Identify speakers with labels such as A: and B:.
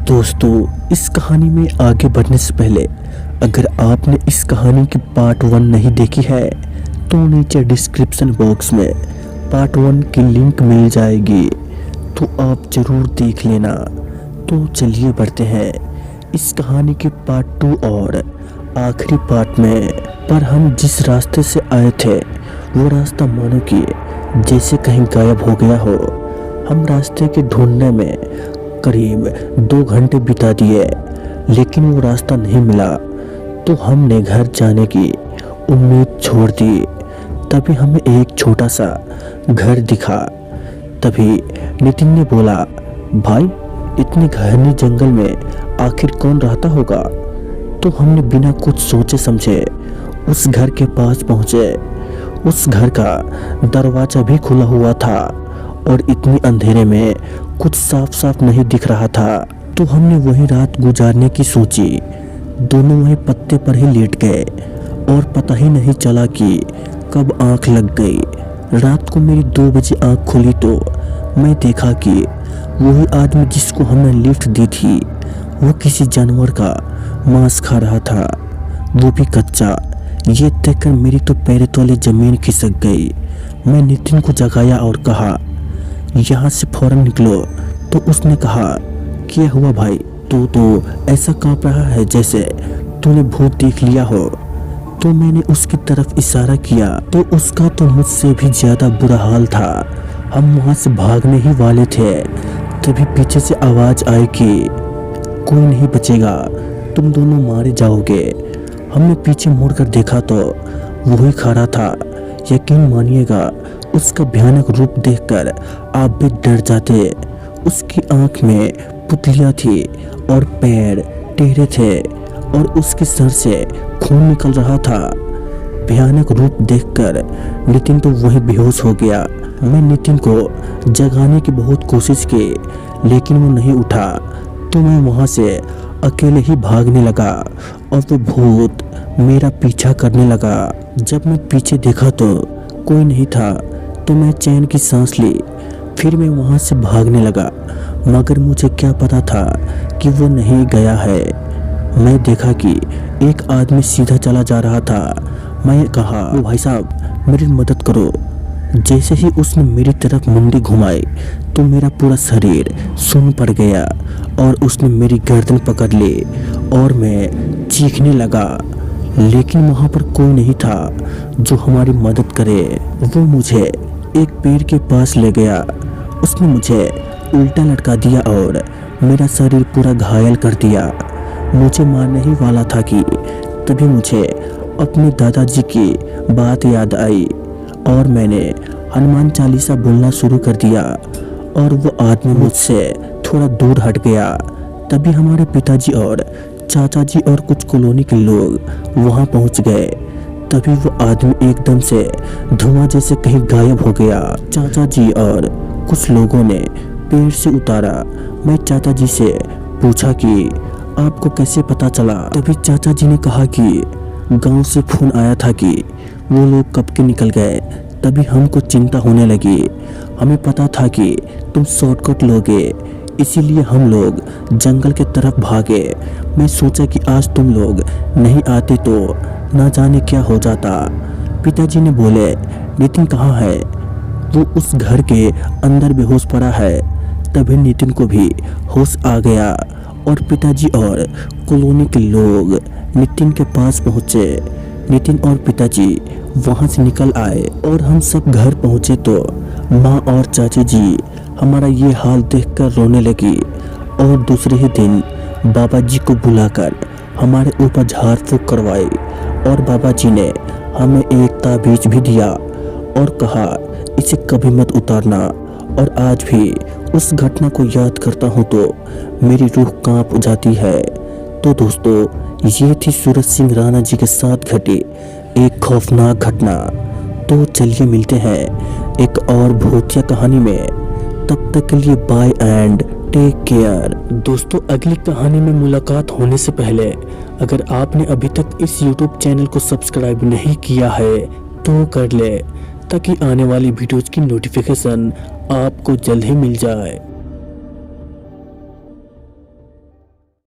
A: दोस्तों, इस कहानी में आगे बढ़ने से पहले अगर आपने इस कहानी की पार्ट 1 नहीं देखी है तो नीचे डिस्क्रिप्शन बॉक्स में पार्ट 1 की लिंक मिल जाएगी, तो आप ज़रूर देख लेना। तो चलिए बढ़ते हैं इस कहानी के पार्ट 2 और आखिरी पार्ट में। पर हम जिस रास्ते से आए थे वो रास्ता मानो कि जैसे कहीं गायब हो गया हो। हम रास्ते के ढूंढने में करीब 2 घंटे बिता दिए, लेकिन वो रास्ता नहीं मिला, तो हमने घर जाने की उम्मीद छोड़ दी। तभी हमें एक छोटा सा घर दिखा। तभी नितिन ने बोला, भाई इतने घने जंगल में आखिर कौन रहता होगा। तो हमने बिना कुछ सोचे समझे उस घर के पास पहुंचे। उस घर का दरवाजा भी खुला हुआ था और इतनी अंधेरे में कुछ साफ साफ नहीं दिख रहा था। तो हमने वही रात गुजारने की सोची। दोनों वही पत्ते पर ही लेट गए और पता ही नहीं चला कि कब आंख लग गई। रात को मेरी 2 बजे आंख खुली तो मैं देखा कि वही आदमी जिसको हमने लिफ्ट दी थी वो किसी जानवर का मांस खा रहा था, वो भी कच्चा। ये देखकर मेरी तो पैर तले जमीन खिसक गई। मैं नितिन को जगाया और कहा, यहाँ से फौरन निकलो। तो उसने कहा, क्या हुआ भाई, तू तो ऐसा कांप रहा है जैसे तूने भूत देख लिया हो। तो मैंने उसकी तरफ इशारा किया तो उसका तो मुझसे भी ज़्यादा बुरा हाल था। हम वहाँ से भागने ही वाले थे, तभी पीछे से आवाज़ आई कि कोई नहीं बचेगा, तुम दोनों मारे जाओगे। हमने पीछे मुड़कर देखा तो वही खड़ा था। यकीन मानिएगा, उसका भयानक रूप देखकर आप भी डर जाते। उसकी आंख में पुतलियाँ थी और पैर टेढ़े थे और उसके सर से खून निकल रहा था। भयानक रूप देखकर नितिन तो वहीं बेहोश हो गया। मैं नितिन को जगाने की बहुत कोशिश की, लेकिन वो नहीं उठा। तो मैं वहाँ से अकेले ही भागने लगा और वो भूत मेरा पीछा करने लगा। जब मैं पीछे देखा तो कोई नहीं था, तो मैं चैन की सांस ली। फिर मैं वहाँ से भागने लगा, मगर मुझे क्या पता था कि वो नहीं गया है। मैं देखा कि एक आदमी सीधा चला जा रहा था। मैं कहा, ओ भाई साहब मेरी मदद करो। जैसे ही उसने मेरी तरफ मुंडी घुमाई तो मेरा पूरा शरीर सुन्न पड़ गया और उसने मेरी गर्दन पकड़ ली और मैं चीखने लगा। लेकिन वहाँ पर कोई नहीं था जो हमारी मदद करे। वो मुझे एक पेड़ के पास ले गया। उसने मुझे उल्टा लटका दिया और मेरा शरीर पूरा घायल कर दिया। मुझे मारने ही वाला था कि तभी मुझे अपने दादाजी की बात याद आई और मैंने हनुमान चालीसा बोलना शुरू कर दिया और वो आदमी मुझसे थोड़ा दूर हट गया। तभी हमारे पिताजी और चाचा जी और कुछ कॉलोनी के लोग वहाँ पहुँच गए। तभी वो आदमी एकदम से धुआं जैसे कहीं गायब हो गया। चाचा जी और कुछ लोगों ने पेड़ से उतारा। मैं चाचा जी से पूछा कि आपको कैसे पता चला। तभी चाचा जी ने कहा कि गांव से फोन आया था कि वो लोग कब के निकल गए। तभी हमको चिंता होने लगी। हमें पता था कि तुम शॉर्टकट लोगे, इसीलिए हम लोग जंगल के तरफ भागे। मैं सोचा कि आज तुम लोग नहीं आते तो ना जाने क्या हो जाता। पिताजी ने बोले, नितिन कहाँ है? वो उस घर के अंदर बेहोश पड़ा है। तभी नितिन को भी होश आ गया और पिताजी और कॉलोनी के लोग नितिन के पास पहुँचे। नितिन और पिताजी वहाँ से निकल आए और हम सब घर पहुँचे तो माँ और चाची जी हमारा ये हाल देखकर रोने लगी और दूसरे ही दिन बाबा जी को बुलाकर हमारे ऊपर झाड़ फूँक करवाई और बाबा जी ने हमें एक ताबीज भी दिया और कहा, इसे कभी मत उतारना। और आज भी उस घटना को याद करता हूँ तो मेरी रूह कांप जाती है। तो दोस्तों, ये थी सूरज सिंह राणा जी के साथ घटी एक खौफनाक घटना। तो चलिए मिलते हैं एक और भूतिया कहानी में। तब तक के लिए बाय एंड टेक केयर। दोस्तों, अगली कहानी में मुलाकात होने से पहले अगर आपने अभी तक इस YouTube चैनल को सब्सक्राइब नहीं किया है तो कर ले, ताकि आने वाली वीडियोज़ की नोटिफिकेशन आपको जल्द ही मिल जाए।